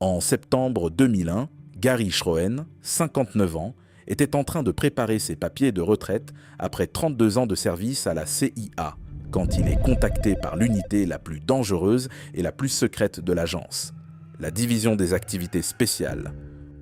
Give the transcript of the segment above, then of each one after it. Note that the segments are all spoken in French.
En septembre 2001, Gary Schroen, 59 ans, était en train de préparer ses papiers de retraite après 32 ans de service à la CIA, quand il est contacté par l'unité la plus dangereuse et la plus secrète de l'agence, la division des activités spéciales.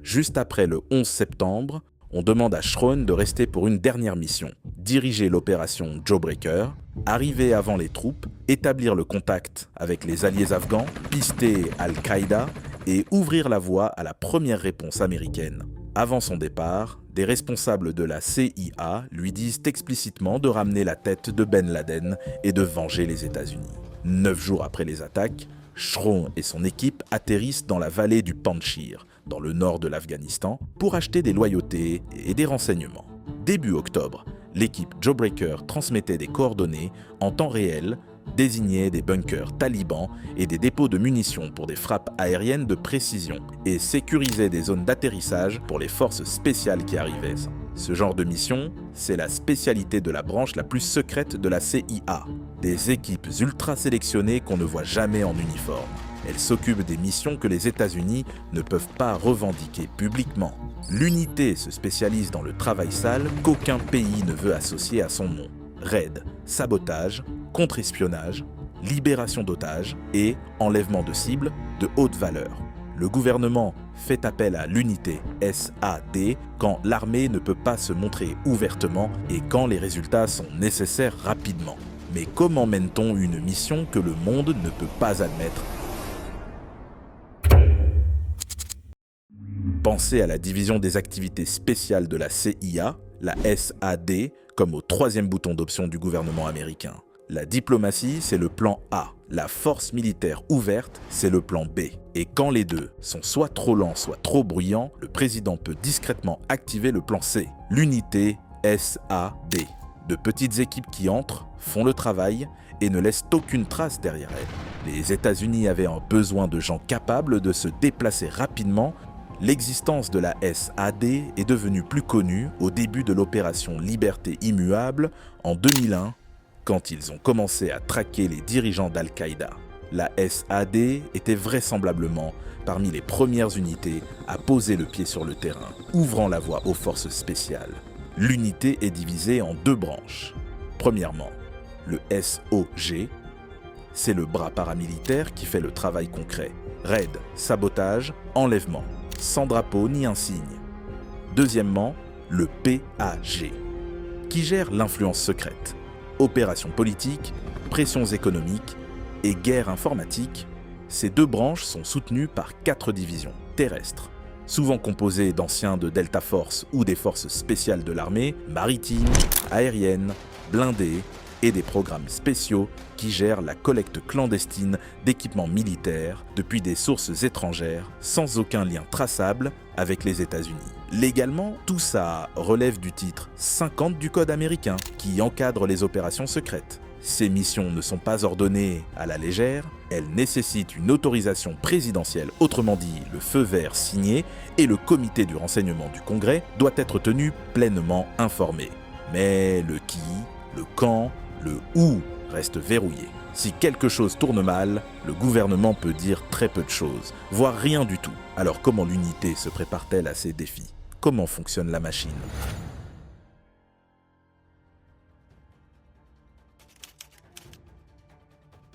Juste après le 11 septembre, on demande à Schroen de rester pour une dernière mission, diriger l'opération Jawbreaker, arriver avant les troupes, établir le contact avec les alliés afghans, pister Al-Qaïda et ouvrir la voie à la première réponse américaine. Avant son départ, des responsables de la CIA lui disent explicitement de ramener la tête de Ben Laden et de venger les États-Unis. 9 jours après les attaques, Schroen et son équipe atterrissent dans la vallée du Panjshir, dans le nord de l'Afghanistan, pour acheter des loyautés et des renseignements. Début octobre, l'équipe Jawbreaker transmettait des coordonnées en temps réel, désignait des bunkers talibans et des dépôts de munitions pour des frappes aériennes de précision et sécurisait des zones d'atterrissage pour les forces spéciales qui arrivaient. Ce genre de mission, c'est la spécialité de la branche la plus secrète de la CIA. Des équipes ultra sélectionnées qu'on ne voit jamais en uniforme. Elles s'occupent des missions que les États-Unis ne peuvent pas revendiquer publiquement. L'unité se spécialise dans le travail sale qu'aucun pays ne veut associer à son nom. Raid, sabotage, contre-espionnage, libération d'otages et enlèvement de cibles de haute valeur. Le gouvernement fait appel à l'unité SAD quand l'armée ne peut pas se montrer ouvertement et quand les résultats sont nécessaires rapidement. Mais comment mène-t-on une mission que le monde ne peut pas admettre ? Pensez à la division des activités spéciales de la CIA, la SAD, comme au troisième bouton d'option du gouvernement américain. La diplomatie, c'est le plan A. La force militaire ouverte, c'est le plan B. Et quand les deux sont soit trop lents, soit trop bruyants, le président peut discrètement activer le plan C, l'unité SAD. De petites équipes qui entrent, font le travail et ne laissent aucune trace derrière elles. Les États-Unis avaient un besoin de gens capables de se déplacer rapidement. L'existence de la SAD est devenue plus connue au début de l'opération Liberté immuable en 2001, quand ils ont commencé à traquer les dirigeants d'Al-Qaïda. La SAD était vraisemblablement parmi les premières unités à poser le pied sur le terrain, ouvrant la voie aux forces spéciales. L'unité est divisée en deux branches. Premièrement, le SOG, c'est le bras paramilitaire qui fait le travail concret. Raid, sabotage, enlèvement, sans drapeau ni insigne. Deuxièmement, le PAG, qui gère l'influence secrète. Opérations politiques, pressions économiques et guerre informatique, ces deux branches sont soutenues par 4 divisions terrestres, souvent composées d'anciens de Delta Force ou des forces spéciales de l'armée, maritimes, aériennes, blindées et des programmes spéciaux qui gèrent la collecte clandestine d'équipements militaires depuis des sources étrangères sans aucun lien traçable avec les États-Unis. Légalement, tout ça relève du titre 50 du Code américain qui encadre les opérations secrètes. Ces missions ne sont pas ordonnées à la légère, elles nécessitent une autorisation présidentielle, autrement dit le feu vert signé, et le comité du renseignement du Congrès doit être tenu pleinement informé. Mais le qui, le quand, le où reste verrouillé. Si quelque chose tourne mal, le gouvernement peut dire très peu de choses, voire rien du tout. Alors comment l'unité se prépare-t-elle à ces défis ? Comment fonctionne la machine ?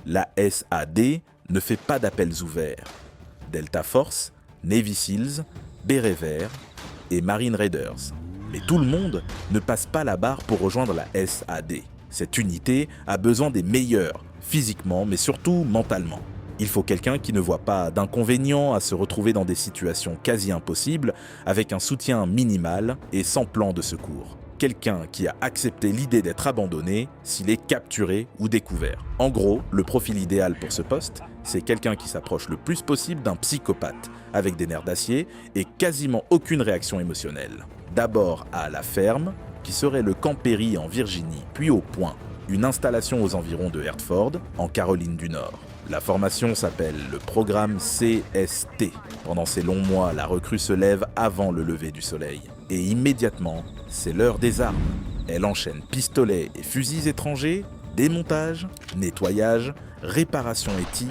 La SAD ne fait pas d'appels ouverts. Delta Force, Navy Seals, Bérets Verts et Marine Raiders. Mais tout le monde ne passe pas la barre pour rejoindre la SAD. Cette unité a besoin des meilleurs, physiquement mais surtout mentalement. Il faut quelqu'un qui ne voit pas d'inconvénient à se retrouver dans des situations quasi impossibles avec un soutien minimal et sans plan de secours. Quelqu'un qui a accepté l'idée d'être abandonné s'il est capturé ou découvert. En gros, le profil idéal pour ce poste, c'est quelqu'un qui s'approche le plus possible d'un psychopathe, avec des nerfs d'acier et quasiment aucune réaction émotionnelle. D'abord à la ferme, qui serait le Camp Perry en Virginie, puis au Point, une installation aux environs de Hertford, en Caroline du Nord. La formation s'appelle le programme CST. Pendant ces longs mois, la recrue se lève avant le lever du soleil. Et immédiatement, c'est l'heure des armes. Elle enchaîne pistolets et fusils étrangers, démontage, nettoyage, réparation et tir,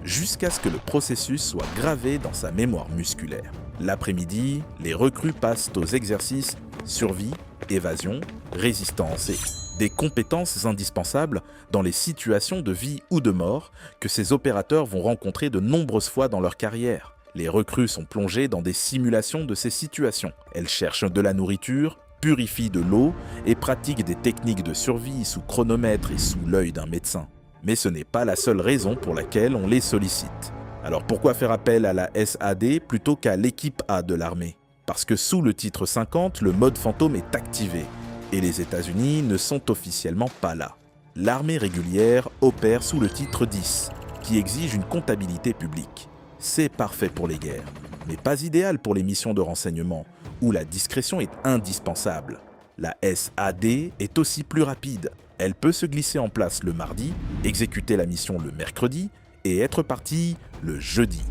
jusqu'à ce que le processus soit gravé dans sa mémoire musculaire. L'après-midi, les recrues passent aux exercices survie, évasion, résistance et des compétences indispensables dans les situations de vie ou de mort que ces opérateurs vont rencontrer de nombreuses fois dans leur carrière. Les recrues sont plongées dans des simulations de ces situations. Elles cherchent de la nourriture, purifient de l'eau et pratiquent des techniques de survie sous chronomètre et sous l'œil d'un médecin. Mais ce n'est pas la seule raison pour laquelle on les sollicite. Alors pourquoi faire appel à la SAD plutôt qu'à l'équipe A de l'armée? Parce que sous le titre 50, le mode fantôme est activé et les États-Unis ne sont officiellement pas là. L'armée régulière opère sous le titre 10, qui exige une comptabilité publique. C'est parfait pour les guerres, mais pas idéal pour les missions de renseignement, où la discrétion est indispensable. La SAD est aussi plus rapide. Elle peut se glisser en place le mardi, exécuter la mission le mercredi et être partie le jeudi.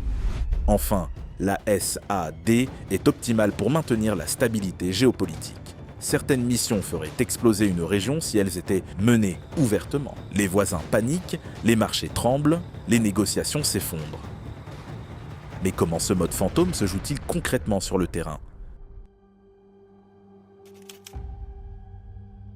Enfin, la SAD est optimale pour maintenir la stabilité géopolitique. Certaines missions feraient exploser une région si elles étaient menées ouvertement. Les voisins paniquent, les marchés tremblent, les négociations s'effondrent. Mais comment ce mode fantôme se joue-t-il concrètement sur le terrain?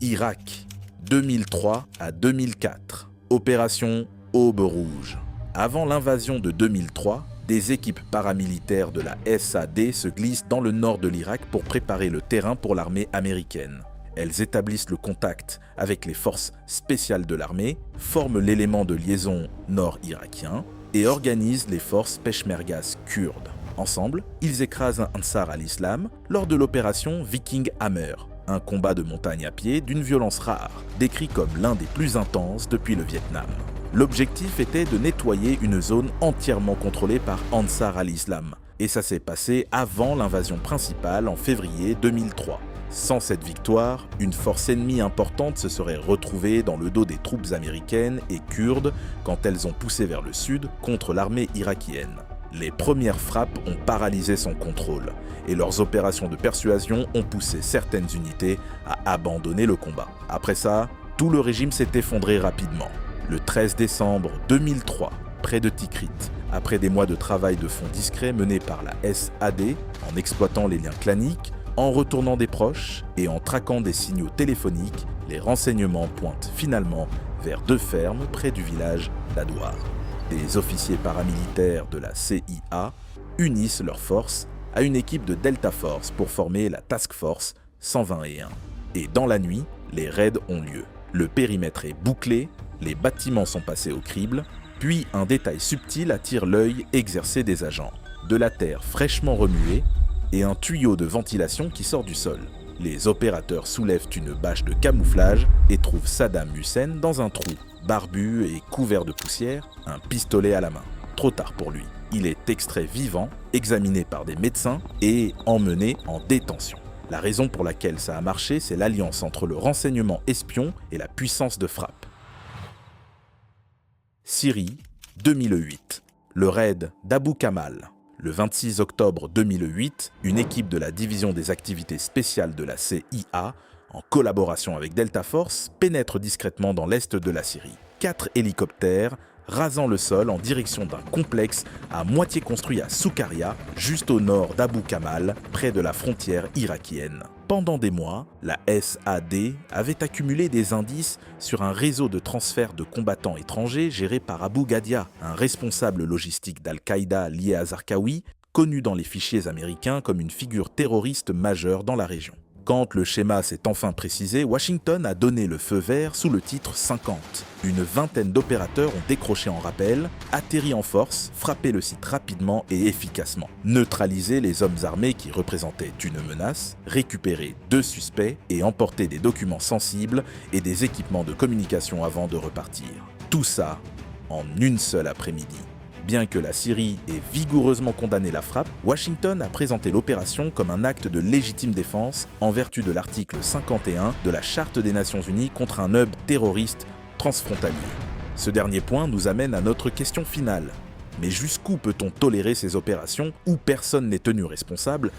Irak, 2003 à 2004. Opération Aube Rouge. Avant l'invasion de 2003, des équipes paramilitaires de la SAD se glissent dans le nord de l'Irak pour préparer le terrain pour l'armée américaine. Elles établissent le contact avec les forces spéciales de l'armée, forment l'élément de liaison nord-irakien et organisent les forces peshmergas kurdes. Ensemble, ils écrasent Ansar al-Islam lors de l'opération Viking Hammer, un combat de montagne à pied d'une violence rare, décrit comme l'un des plus intenses depuis le Vietnam. L'objectif était de nettoyer une zone entièrement contrôlée par Ansar al-Islam, et ça s'est passé avant l'invasion principale en février 2003. Sans cette victoire, une force ennemie importante se serait retrouvée dans le dos des troupes américaines et kurdes quand elles ont poussé vers le sud contre l'armée irakienne. Les premières frappes ont paralysé son contrôle, et leurs opérations de persuasion ont poussé certaines unités à abandonner le combat. Après ça, tout le régime s'est effondré rapidement. Le 13 décembre 2003, près de Tikrit, après des mois de travail de fond discret mené par la SAD, en exploitant les liens claniques, en retournant des proches et en traquant des signaux téléphoniques, les renseignements pointent finalement vers deux fermes près du village d'Adouar. Des officiers paramilitaires de la CIA unissent leurs forces à une équipe de Delta Force pour former la Task Force 121. Et dans la nuit, les raids ont lieu. Le périmètre est bouclé, les bâtiments sont passés au crible, puis un détail subtil attire l'œil exercé des agents. De la terre fraîchement remuée et un tuyau de ventilation qui sort du sol. Les opérateurs soulèvent une bâche de camouflage et trouvent Saddam Hussein dans un trou, barbu et couvert de poussière, un pistolet à la main. Trop tard pour lui. Il est extrait vivant, examiné par des médecins et emmené en détention. La raison pour laquelle ça a marché, c'est l'alliance entre le renseignement espion et la puissance de frappe. Syrie, 2008. Le raid d'Abu Kamal. Le 26 octobre 2008, une équipe de la division des activités spéciales de la CIA, en collaboration avec Delta Force, pénètre discrètement dans l'est de la Syrie. 4 hélicoptères rasant le sol en direction d'un complexe à moitié construit à Soukaria, juste au nord d'Abu Kamal, près de la frontière irakienne. Pendant des mois, la SAD avait accumulé des indices sur un réseau de transfert de combattants étrangers géré par Abu Gadia, un responsable logistique d'Al-Qaïda lié à Zarqawi, connu dans les fichiers américains comme une figure terroriste majeure dans la région. Quand le schéma s'est enfin précisé, Washington a donné le feu vert sous le titre 50. Une vingtaine d'opérateurs ont décroché en rappel, atterri en force, frappé le site rapidement et efficacement, neutralisé les hommes armés qui représentaient une menace, récupéré 2 suspects et emporté des documents sensibles et des équipements de communication avant de repartir. Tout ça en une seule après-midi. Bien que la Syrie ait vigoureusement condamné la frappe, Washington a présenté l'opération comme un acte de légitime défense en vertu de l'article 51 de la Charte des Nations Unies contre un hub terroriste transfrontalier. Ce dernier point nous amène à notre question finale. Mais jusqu'où peut-on tolérer ces opérations où personne n'est tenu responsable?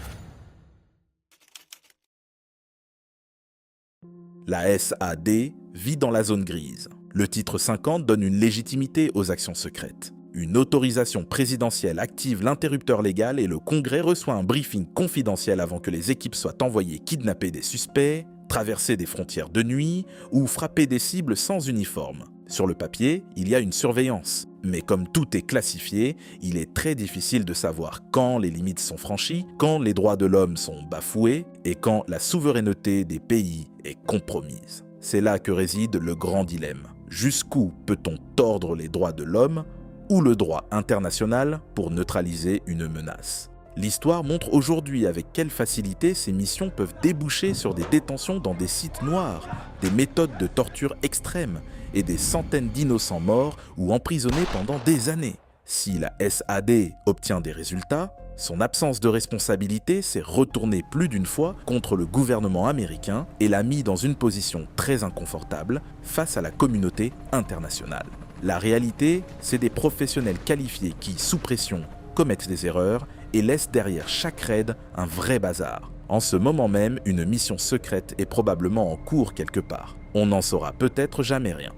La SAD vit dans la zone grise. Le titre 50 donne une légitimité aux actions secrètes. Une autorisation présidentielle active l'interrupteur légal et le Congrès reçoit un briefing confidentiel avant que les équipes soient envoyées kidnapper des suspects, traverser des frontières de nuit ou frapper des cibles sans uniforme. Sur le papier, il y a une surveillance, mais comme tout est classifié, il est très difficile de savoir quand les limites sont franchies, quand les droits de l'homme sont bafoués et quand la souveraineté des pays est compromise. C'est là que réside le grand dilemme. Jusqu'où peut-on tordre les droits de l'homme ou le droit international pour neutraliser une menace ? L'histoire montre aujourd'hui avec quelle facilité ces missions peuvent déboucher sur des détentions dans des sites noirs, des méthodes de torture extrêmes et des centaines d'innocents morts ou emprisonnés pendant des années. Si la SAD obtient des résultats, son absence de responsabilité s'est retournée plus d'une fois contre le gouvernement américain et l'a mis dans une position très inconfortable face à la communauté internationale. La réalité, c'est des professionnels qualifiés qui, sous pression, commettent des erreurs et laissent derrière chaque raid un vrai bazar. En ce moment même, une mission secrète est probablement en cours quelque part. On n'en saura peut-être jamais rien.